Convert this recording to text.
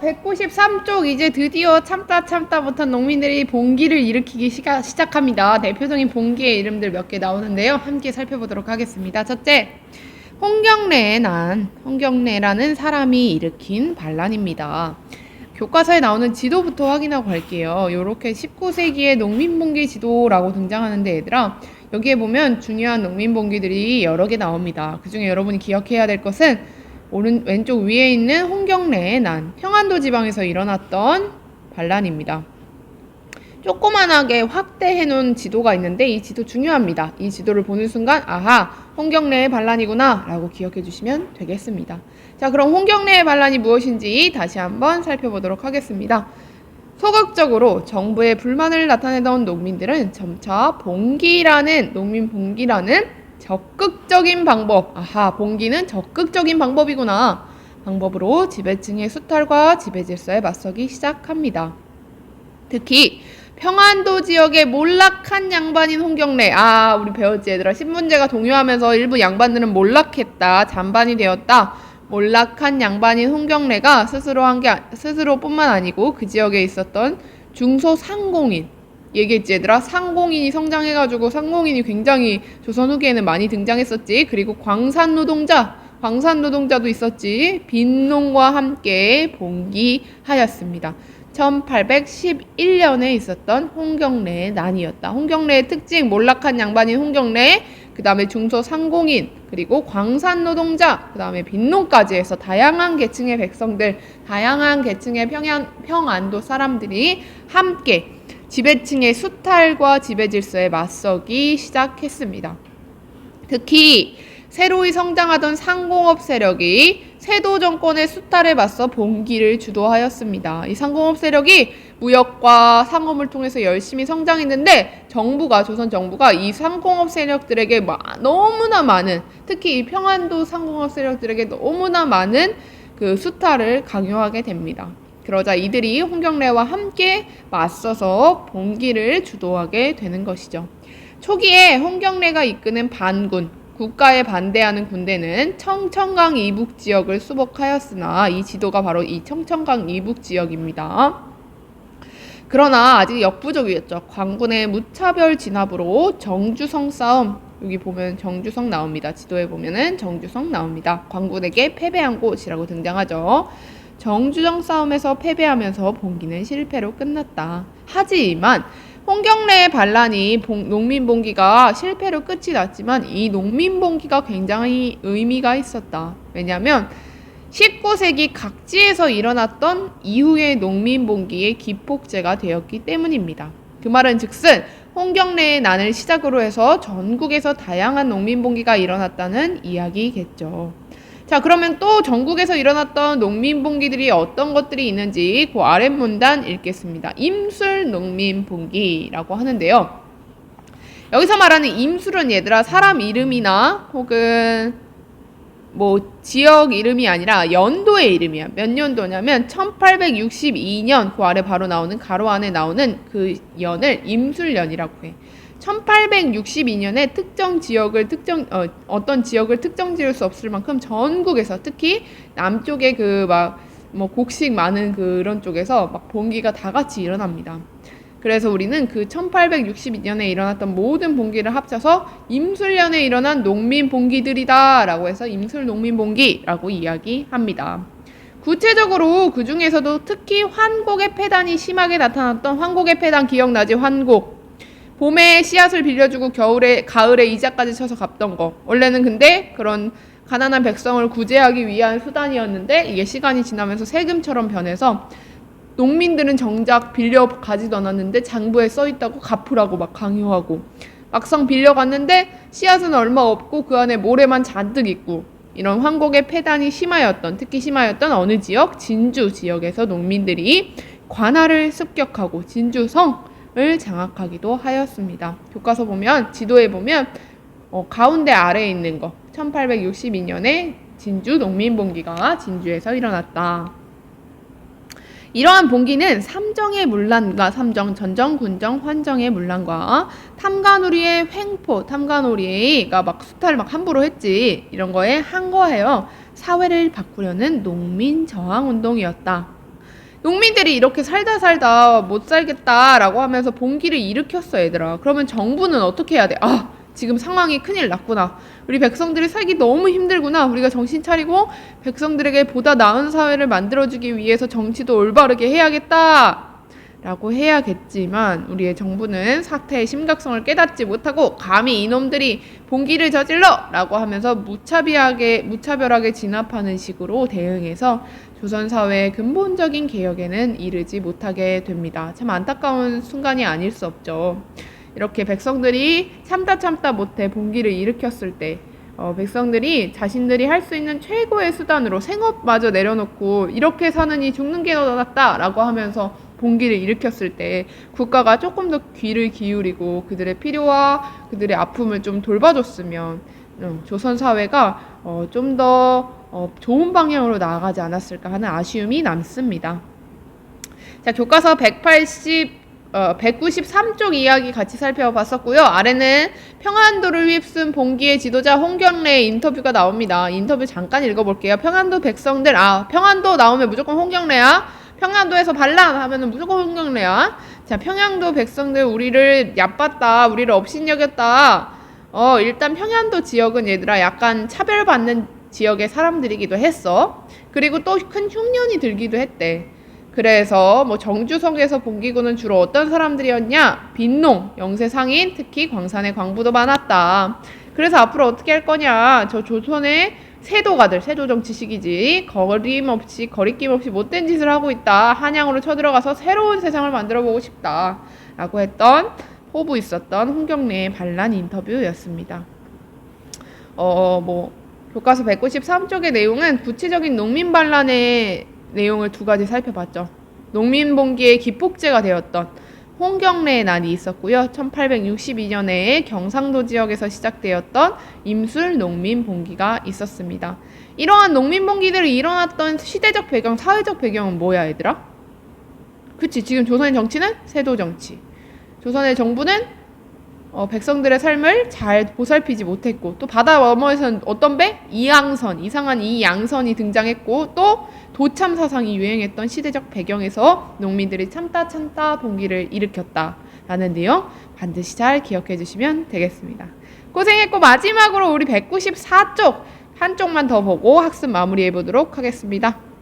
193쪽 이제 드디어 참다 못한 농민들이 봉기를 일으키기 시작합니다. 대표적인 봉기의 이름들 몇 개 나오는데요. 함께 살펴보도록 하겠습니다. 첫째, 홍경래라는 사람이 일으킨 반란입니다. 교과서에 나오는 지도부터 확인하고 갈게요. 요렇게 19세기의 농민봉기 지도라고 등장하는데 얘들아, 여기에 보면 중요한 농민봉기들이 여러 개 나옵니다. 그 중에 여러분이 기억해야 될 것은 왼쪽 위에 있는 홍경래의 난, 평안도 지방에서 일어났던 반란입니다. 조그만하게 확대해 놓은 지도가 있는데 이 지도 중요합니다. 이 지도를 보는 순간 아하, 홍경래의 반란이구나 라고 기억해 주시면 되겠습니다. 자, 그럼 홍경래의 반란이 무엇인지 다시 한번 살펴보도록 하겠습니다. 소극적으로 정부의 불만을 나타내던 농민들은 점차 농민 봉기라는 적극적인 방법, 봉기는 적극적인 방법이구나, 방법으로 지배층의 수탈과 지배질서에 맞서기 시작합니다. 특히 평안도 지역의 몰락한 양반인 홍경래, 우리 배웠지 얘들아. 신문제가 동요하면서 일부 양반들은 몰락했다, 잔반이 되었다. 몰락한 양반인 홍경래가 스스로뿐만 아니고 그 지역에 있었던 중소상공인, 얘기했지 얘들아. 상공인이 성장해가지고 상공인이 굉장히 조선 후기에는 많이 등장했었지. 그리고 광산노동자도 있었지. 빈농과 함께 봉기하였습니다. 1811년에 있었던 홍경래의 난이었다. 홍경래의 특징, 몰락한 양반인 홍경래, 그 다음에 중소상공인, 그리고 광산노동자, 그 다음에 빈농까지 해서 다양한 계층의 백성들, 다양한 계층의 평안도 사람들이 함께 지배층의 수탈과 지배질서에 맞서기 시작했습니다. 특히 새로이 성장하던 상공업 세력이 세도 정권의 수탈에 맞서 봉기를 주도하였습니다. 이 상공업 세력이 무역과 상업을 통해서 열심히 성장했는데 조선 정부가 이 상공업 세력들에게 너무나 많은, 특히 이 평안도 상공업 세력들에게 너무나 많은 그 수탈을 강요하게 됩니다. 그러자 이들이 홍경래와 함께 맞서서 봉기를 주도하게 되는 것이죠. 초기에 홍경래가 이끄는 반군, 국가에 반대하는 군대는 청천강 이북 지역을 수복하였으나 이 지도가 바로 이 청천강 이북 지역입니다. 그러나 아직 역부족이었죠. 광군의 무차별 진압으로 정주성 싸움, 여기 보면 정주성 나옵니다. 지도에 보면은 정주성 나옵니다. 광군에게 패배한 곳이라고 등장하죠. 정주성 싸움에서 패배하면서 봉기는 실패로 끝났다. 하지만 홍경래의 반란이 농민봉기가 실패로 끝이 났지만 이 농민봉기가 굉장히 의미가 있었다. 왜냐하면 19세기 각지에서 일어났던 이후의 농민봉기의 기폭제가 되었기 때문입니다. 그 말은 즉슨 홍경래의 난을 시작으로 해서 전국에서 다양한 농민봉기가 일어났다는 이야기겠죠. 자, 그러면 또 전국에서 일어났던 농민봉기들이 어떤 것들이 있는지 그 아랫문단 읽겠습니다. 임술 농민봉기라고 하는데요. 여기서 말하는 임술은 얘들아, 사람 이름이나 혹은 지역 이름이 아니라 연도의 이름이야. 몇 년도냐면 1862년, 그 아래 바로 나오는 가로 안에 나오는 그 연을 임술년이라고 해. 1862년에 어떤 지역을 특정 지을 수 없을 만큼 전국에서, 특히 남쪽에 곡식 많은 그런 쪽에서 봉기가 다 같이 일어납니다. 그래서 우리는 그 1862년에 일어났던 모든 봉기를 합쳐서 임술년에 일어난 농민 봉기들이다 라고 해서 임술 농민 봉기라고 이야기합니다. 구체적으로 그 중에서도 특히 환곡의 폐단이 심하게 나타났던 환곡의 폐단 기억나지? 환곡. 봄에 씨앗을 빌려주고 가을에 이자까지 쳐서 갚던 거. 원래는 근데 그런 가난한 백성을 구제하기 위한 수단이었는데 이게 시간이 지나면서 세금처럼 변해서 농민들은 정작 빌려 가지도 않았는데 장부에 써있다고 갚으라고 막 강요하고, 막상 빌려갔는데 씨앗은 얼마 없고 그 안에 모래만 잔뜩 있고, 이런 환곡의 폐단이 특히 심하였던 어느 지역? 진주 지역에서 농민들이 관할을 습격하고 진주성을 장악하기도 하였습니다. 교과서 보면, 지도에 보면 가운데 아래에 있는 거 1862년에 진주 농민봉기가 진주에서 일어났다. 이러한 봉기는 삼정의 문란과 전정, 군정, 환정의 문란과 탐관오리의 횡포, 탐관오리가 수탈을 함부로 했지, 이런 거에 항거하여 사회를 바꾸려는 농민 저항 운동이었다. 농민들이 이렇게 살다 못 살겠다라고 하면서 봉기를 일으켰어, 얘들아. 그러면 정부는 어떻게 해야 돼? 아, 지금 상황이 큰일 났구나. 우리 백성들이 살기 너무 힘들구나. 우리가 정신 차리고 백성들에게 보다 나은 사회를 만들어주기 위해서 정치도 올바르게 해야겠다. 라고 해야겠지만 우리의 정부는 사태의 심각성을 깨닫지 못하고 감히 이놈들이 봉기를 저질러! 라고 하면서 무차별하게 진압하는 식으로 대응해서 조선 사회의 근본적인 개혁에는 이르지 못하게 됩니다. 참 안타까운 순간이 아닐 수 없죠. 이렇게 백성들이 참다 못해 봉기를 일으켰을 때 백성들이 자신들이 할 수 있는 최고의 수단으로 생업마저 내려놓고 이렇게 사느니 죽는 게 더 낫다라고 하면서 봉기를 일으켰을 때 국가가 조금 더 귀를 기울이고 그들의 필요와 그들의 아픔을 좀 돌봐줬으면 조선 사회가 좀 더 좋은 방향으로 나아가지 않았을까 하는 아쉬움이 남습니다. 자, 교과서 193쪽 이야기 같이 살펴봤었고요. 아래는 평안도를 휩쓴 봉기의 지도자 홍경래의 인터뷰가 나옵니다. 인터뷰 잠깐 읽어볼게요. 평안도 백성들, 평안도 나오면 무조건 홍경래야. 평안도에서 반란하면은 무조건 홍경래야. 자, 평안도 백성들 우리를 얕봤다, 우리를 업신여겼다. 일단 평안도 지역은 얘들아 약간 차별받는 지역의 사람들이기도 했어. 그리고 또 큰 흉년이 들기도 했대. 그래서 정주성에서 봉기군은 주로 어떤 사람들이었냐? 빈농, 영세 상인, 특히 광산의 광부도 많았다. 그래서 앞으로 어떻게 할 거냐? 저 조선의 세도가들, 세조 정치식이지. 거리낌 없이 못된 짓을 하고 있다. 한양으로 쳐들어가서 새로운 세상을 만들어 보고 싶다. 라고 했던 호부 있었던 홍경래의 반란 인터뷰였습니다. 교과서 193쪽의 내용은 구체적인 농민 반란의 내용을 두 가지 살펴봤죠. 농민봉기의 기폭제가 되었던 홍경래의 난이 있었고요. 1862년에 경상도 지역에서 시작되었던 임술 농민봉기가 있었습니다. 이러한 농민봉기들이 일어났던 시대적 배경, 사회적 배경은 뭐야, 얘들아? 그치, 지금 조선의 정치는 세도 정치. 조선의 정부는 백성들의 삶을 잘 보살피지 못했고, 또 바다 너머에서는 어떤 배? 이상한 이양선이 등장했고, 또 도참 사상이 유행했던 시대적 배경에서 농민들이 참다 봉기를 일으켰다라는 내용 반드시 잘 기억해 주시면 되겠습니다. 고생했고, 마지막으로 우리 194쪽 한쪽만 더 보고 학습 마무리해 보도록 하겠습니다.